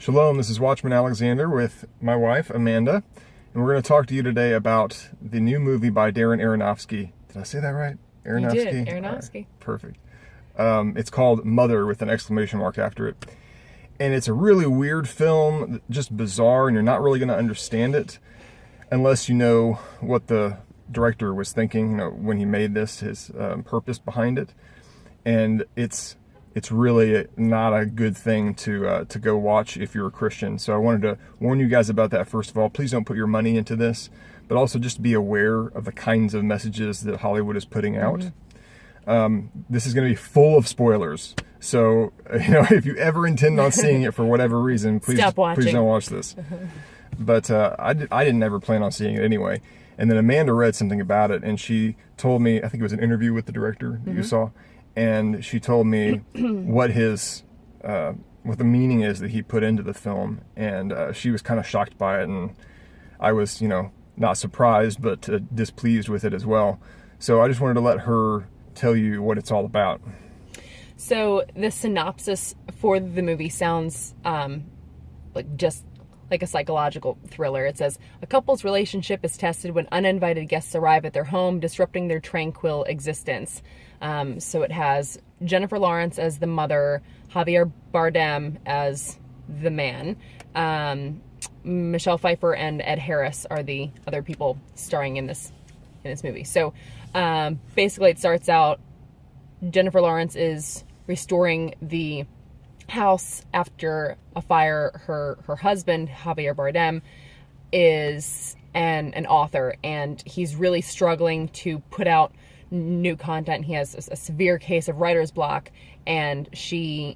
Shalom, this is Watchman Alexander with my wife, Amanda, and we're going to talk to you today about the new movie by Darren Aronofsky. Did I say that right? Aronofsky? You did, Aronofsky. Right, perfect. It's called Mother with an exclamation mark after it. And it's a really weird film, just bizarre, and you're not really going to understand it unless you know what the director was thinking, when he made this, his purpose behind it. And it's really not a good thing to go watch if you're a Christian. So I wanted to warn you guys about that first of all. Please don't put your money into this, but also just be aware of the kinds of messages that Hollywood is putting out. This is going to be full of spoilers. So, if you ever intend on seeing it for whatever reason, please don't watch this. But I didn't ever plan on seeing it anyway. And then Amanda read something about it, and she told me, I think it was an interview with the director that you saw, and she told me what the meaning is that he put into the film, and she was kind of shocked by it, and I was, not surprised, but displeased with it as well. So I just wanted to let her tell you what it's all about. So the synopsis for the movie sounds like a psychological thriller. It says, a couple's relationship is tested when uninvited guests arrive at their home, disrupting their tranquil existence. So it has Jennifer Lawrence as the mother, Javier Bardem as the man, Michelle Pfeiffer and Ed Harris are the other people starring in this movie. So basically it starts out, Jennifer Lawrence is restoring the house after a fire. Her husband, Javier Bardem, is an author, and he's really struggling to put out new content. He has a severe case of writer's block, and she's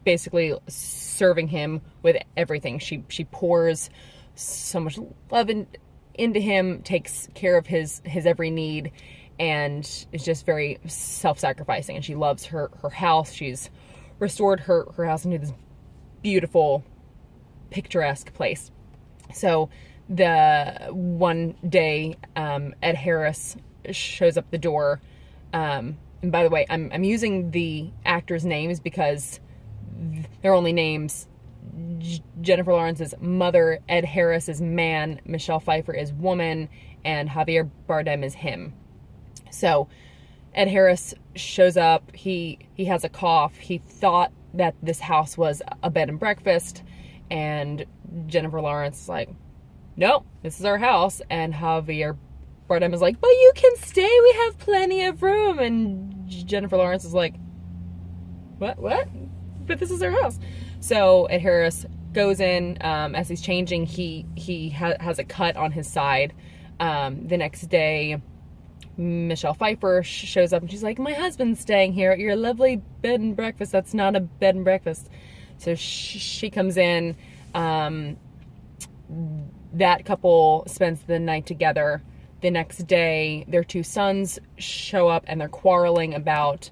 basically serving him with everything. She pours so much love into him, takes care of his every need, and is just very self-sacrificing. And she loves her house. She's restored her house into this beautiful, picturesque place. So the one day, Ed Harris shows up the door. And by the way, I'm using the actors' names because they're only names. Jennifer Lawrence is mother, Ed Harris is man, Michelle Pfeiffer is woman, and Javier Bardem is him. So Ed Harris shows up. He has a cough. He thought that this house was a bed and breakfast, and Jennifer Lawrence is like, nope, this is our house. And Javier Bardem is like, but you can stay, we have plenty of room. And Jennifer Lawrence is like, what? But this is our house. So Ed Harris goes in. As he's changing, he has a cut on his side. The next day, Michelle Pfeiffer shows up, and she's like, my husband's staying here at your lovely bed and breakfast. That's not a bed and breakfast. So she comes in. That couple spends the night together. The next day, their two sons show up, and they're quarreling about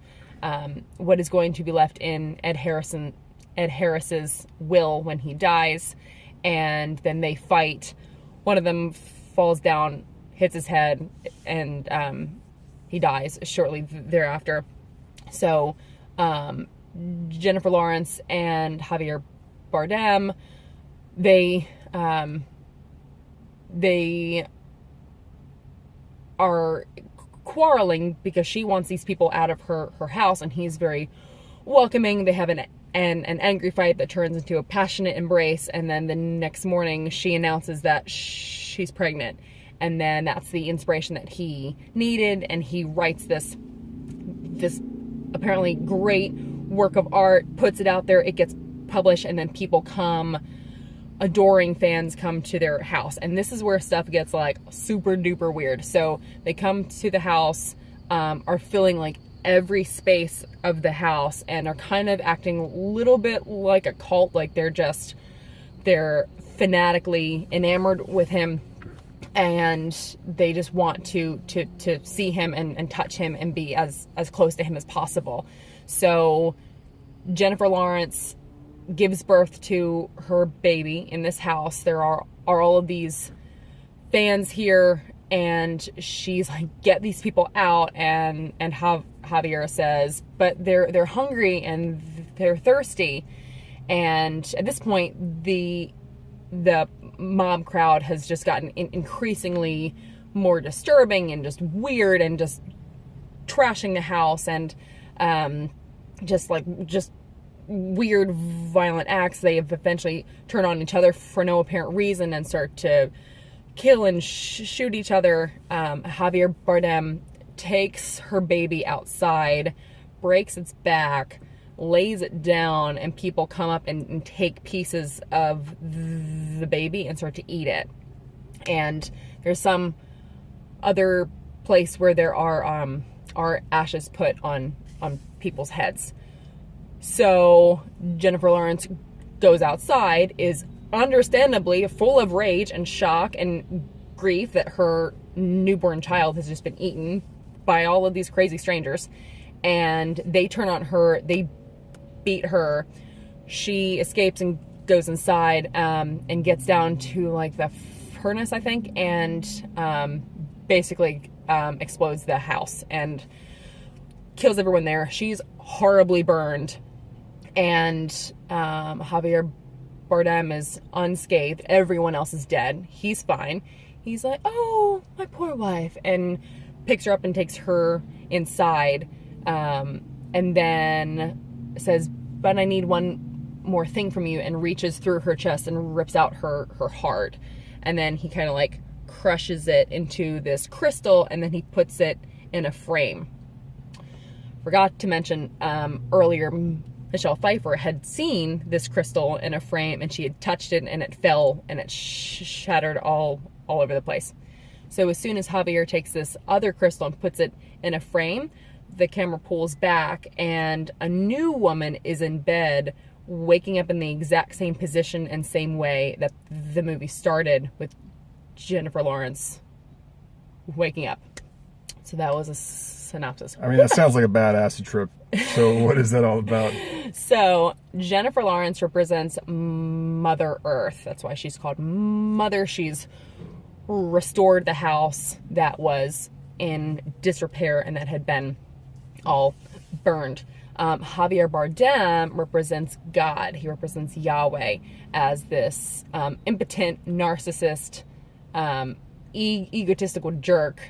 what is going to be left in Ed Harris's will when he dies. And then they fight. One of them falls down, hits his head, and he dies shortly thereafter. So Jennifer Lawrence and Javier Bardem, they are quarreling because she wants these people out of her house, and he's very welcoming. They have an angry fight that turns into a passionate embrace, and then the next morning she announces that she's pregnant. And then that's the inspiration that he needed, and he writes this apparently great work of art, puts it out there, it gets published, and then people come, adoring fans come to their house. And this is where stuff gets like super duper weird. So they come to the house, are filling like every space of the house, and are kind of acting a little bit like a cult, like they're fanatically enamored with him. And they just want to see him and touch him and be as close to him as possible. So Jennifer Lawrence gives birth to her baby in this house. There are all of these fans here, and she's like, get these people out. And Javier says, but they're hungry and they're thirsty. And at this point, the mob crowd has just gotten increasingly more disturbing and just weird and just trashing the house and just weird violent acts. They eventually turn on each other for no apparent reason and start to kill and shoot each other. Javier Bardem takes her baby outside, breaks its back, lays it down, and people come up and take pieces of the baby and start to eat it. And there's some other place where there are ashes put on people's heads. So Jennifer Lawrence goes outside, is understandably full of rage and shock and grief that her newborn child has just been eaten by all of these crazy strangers. And they turn on her, they beat her. She escapes and goes inside and gets down to like the furnace, I think, and basically explodes the house and kills everyone there. She's horribly burned. And Javier Bardem is unscathed. Everyone else is dead. He's fine. He's like, oh, my poor wife, and picks her up and takes her inside, and then says, but I need one more thing from you, and reaches through her chest and rips out her heart. And then he kind of like crushes it into this crystal, and then he puts it in a frame. Forgot to mention earlier, Michelle Pfeiffer had seen this crystal in a frame, and she had touched it, and it fell, and it shattered all over the place. So as soon as Javier takes this other crystal and puts it in a frame, the camera pulls back, and a new woman is in bed, waking up in the exact same position and same way that the movie started, with Jennifer Lawrence waking up. So that was a synopsis. I mean, that sounds like a bad acid trip. So what is that all about? So Jennifer Lawrence represents Mother Earth. That's why she's called Mother. She's restored the house that was in disrepair and that had been all burned. Javier Bardem represents God. He represents Yahweh as this impotent, narcissist, egotistical jerk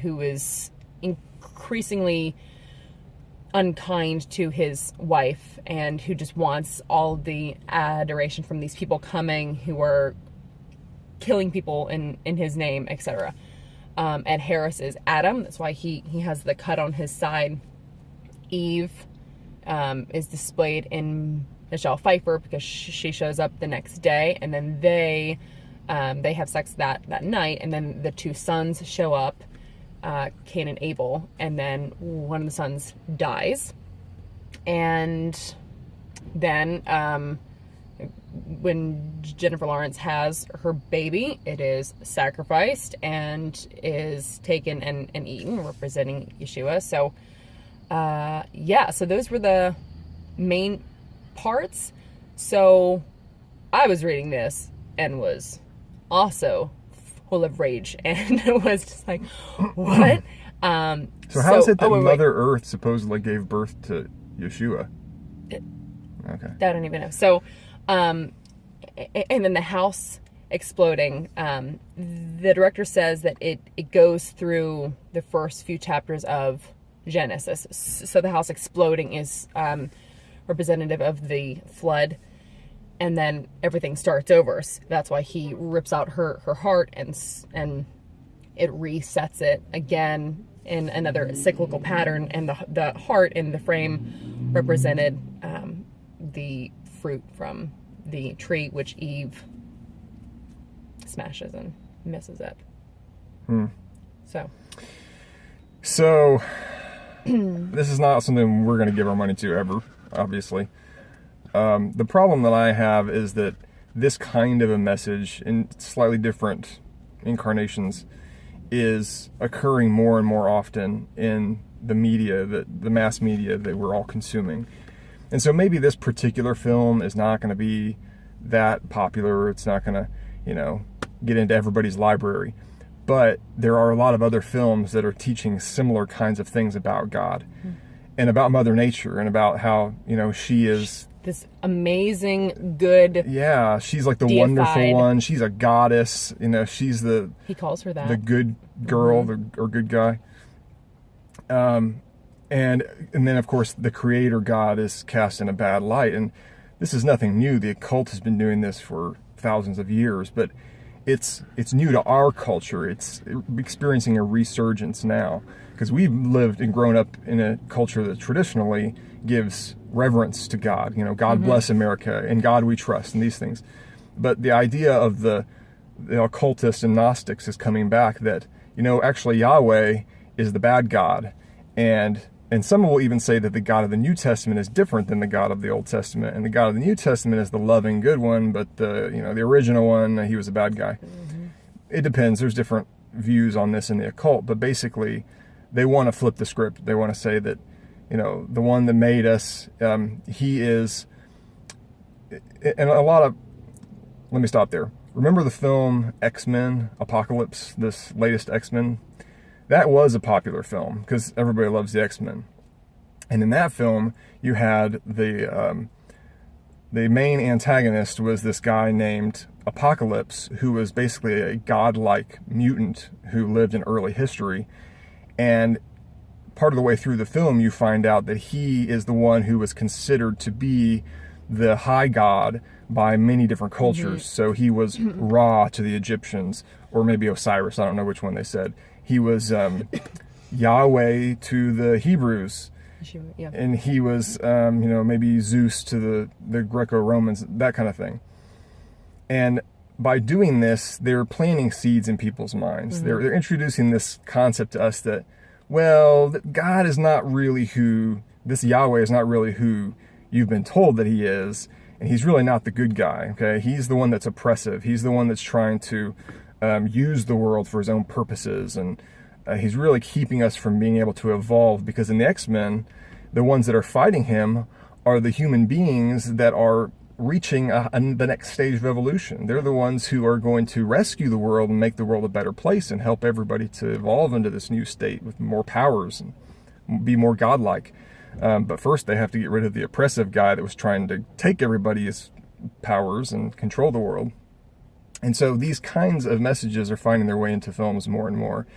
who is increasingly unkind to his wife and who just wants all the adoration from these people coming who are killing people in his name, etc. Ed Harris is Adam. That's why he has the cut on his side. Eve is displayed in Michelle Pfeiffer because she shows up the next day, and then they have sex that night, and then the two sons show up, Cain and Abel, and then one of the sons dies. And then when Jennifer Lawrence has her baby, it is sacrificed and is taken and eaten, representing Yeshua. So so those were the main parts. So I was reading this and was also full of rage, and it was just like, what? So how is it that Mother Earth supposedly gave birth to Yeshua? Okay. I don't even know. So, and then the house exploding. The director says that it goes through the first few chapters of Genesis. So the house exploding is representative of the flood, and then everything starts over. So that's why he rips out her heart and it resets it again in another cyclical pattern. And the heart in the frame represented the fruit from the tree, which Eve smashes and messes up. So this is not something we're going to give our money to ever, obviously. The problem that I have is that this kind of a message in slightly different incarnations is occurring more and more often in the media, the mass media that we're all consuming. And so maybe this particular film is not going to be that popular. It's not going to, get into everybody's library. But there are a lot of other films that are teaching similar kinds of things about God and about Mother Nature and about how, she is this amazing, good. Yeah, she's like the deified. wonderful one. She's a goddess. You know, she's He calls her that. the good girl or good guy. And then of course the creator God is cast in a bad light, and this is nothing new. The occult has been doing this for thousands of years, but it's new to our culture. It's experiencing a resurgence now because we've lived and grown up in a culture that traditionally gives reverence to God. You know, God bless America, and God we trust, and these things. But the idea of the occultists and Gnostics is coming back that, you know, actually Yahweh is the bad God, and some will even say that the God of the New Testament is different than the God of the Old Testament, and the God of the New Testament is the loving, good one, but the original one, he was a bad guy. It depends. There's different views on this in the occult, but basically, they want to flip the script. They want to say that, you know, the one that made us, he is, and a lot of. Let me stop there. Remember the film X-Men Apocalypse, this latest X-Men? That was a popular film because everybody loves the X-Men. And in that film, you had the main antagonist was this guy named Apocalypse, who was basically a godlike mutant who lived in early history. And part of the way through the film, you find out that he is the one who was considered to be the high god by many different cultures. So he was Ra to the Egyptians, or maybe Osiris, I don't know which one they said. He was Yahweh to the Hebrews, and he was maybe Zeus to the Greco-Romans, that kind of thing. And by doing this, they're planting seeds in people's minds. They're introducing this concept to us that, well, that God is not really who, this Yahweh is not really who you've been told that he is, and he's really not the good guy, okay? He's the one that's oppressive. He's the one that's trying to use the world for his own purposes, and he's really keeping us from being able to evolve, because in the X-Men, the ones that are fighting him are the human beings that are reaching the next stage of evolution. They're the ones who are going to rescue the world and make the world a better place and help everybody to evolve into this new state with more powers and be more godlike. But first they have to get rid of the oppressive guy that was trying to take everybody's powers and control the world. And so these kinds of messages are finding their way into films more and more.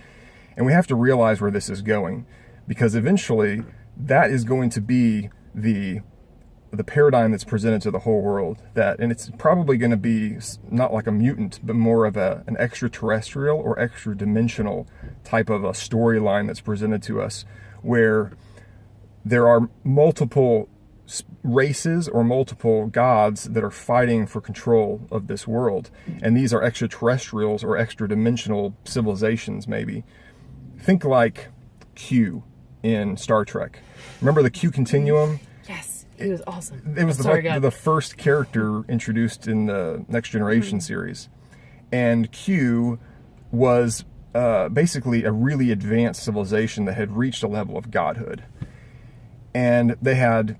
And we have to realize where this is going, because eventually that is going to be the paradigm that's presented to the whole world. And it's probably going to be not like a mutant, but more of an extraterrestrial or extra dimensional type of a storyline that's presented to us, where there are multiple races or multiple gods that are fighting for control of this world. And these are extraterrestrials or extra dimensional civilizations, maybe. Think like Q in Star Trek. Remember the Q continuum? Yes, he was awesome. It was the first character introduced in the Next Generation series. And Q was basically a really advanced civilization that had reached a level of godhood. And they had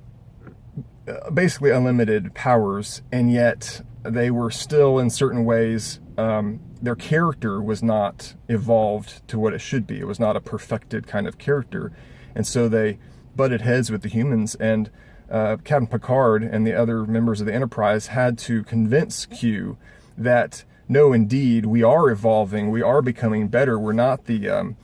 basically unlimited powers, and yet they were still, in certain ways, their character was not evolved to what it should be. It was not a perfected kind of character. And so they butted heads with the humans, and Captain Picard and the other members of the Enterprise had to convince Q that, no, indeed, we are evolving, we are becoming better, we're not the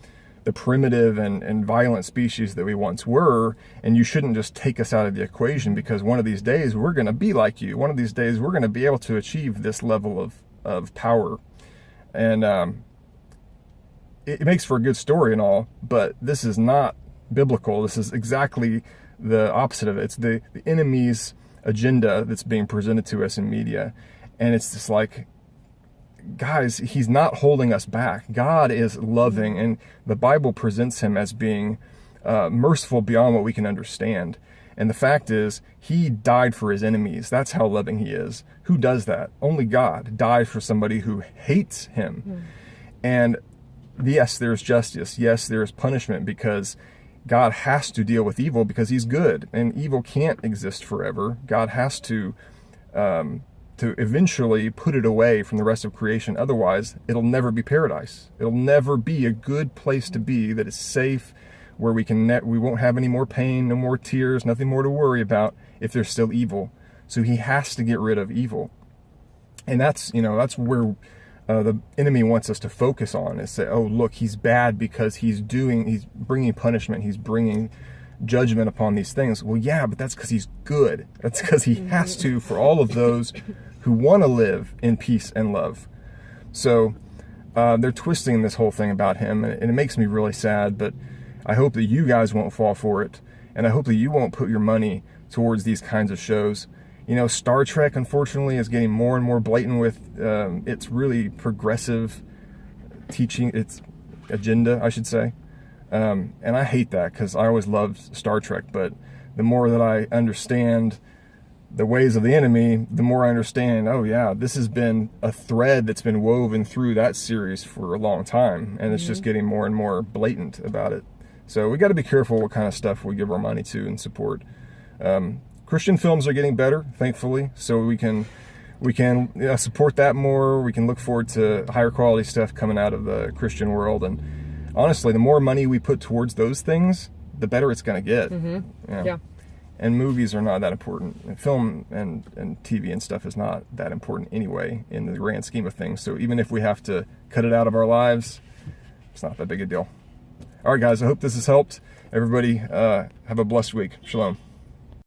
primitive and violent species that we once were, and you shouldn't just take us out of the equation, because one of these days we're going to be like you. One of these days we're going to be able to achieve this level of power. And it makes for a good story and all, but this is not biblical. This is exactly the opposite of it. It's the enemy's agenda that's being presented to us in media. And it's just like, guys, he's not holding us back. God is loving, and the Bible presents him as being merciful beyond what we can understand. And the fact is, he died for his enemies. That's how loving he is. Who does that? Only God died for somebody who hates him. And yes, there's justice. Yes, there's punishment, because God has to deal with evil because he's good, and evil can't exist forever. God has to eventually put it away from the rest of creation. Otherwise, it'll never be paradise. It'll never be a good place to be that is safe, where we won't have any more pain, no more tears, nothing more to worry about if there's still evil. So he has to get rid of evil. And that's where the enemy wants us to focus on, is say, oh, look, he's bad because he's bringing punishment, he's bringing judgment upon these things. Well, yeah, but that's because he's good. That's because he has to, for all of those who want to live in peace and love. So they're twisting this whole thing about him, and it makes me really sad, but I hope that you guys won't fall for it, and I hope that you won't put your money towards these kinds of shows. Star Trek, unfortunately, is getting more and more blatant with its really progressive teaching, its agenda, I should say. And I hate that, because I always loved Star Trek, but the more that I understand the ways of the enemy, the more I understand, oh yeah, this has been a thread that's been woven through that series for a long time, and it's just getting more and more blatant about it. So we got to be careful what kind of stuff we give our money to and support. Christian films are getting better, thankfully, so we can support that more. We can look forward to higher quality stuff coming out of the Christian world, and honestly, the more money we put towards those things, the better it's going to get. Yeah. And movies are not that important. Film and TV and stuff is not that important anyway in the grand scheme of things. So even if we have to cut it out of our lives, it's not that big a deal. All right, guys, I hope this has helped. Everybody have a blessed week. Shalom.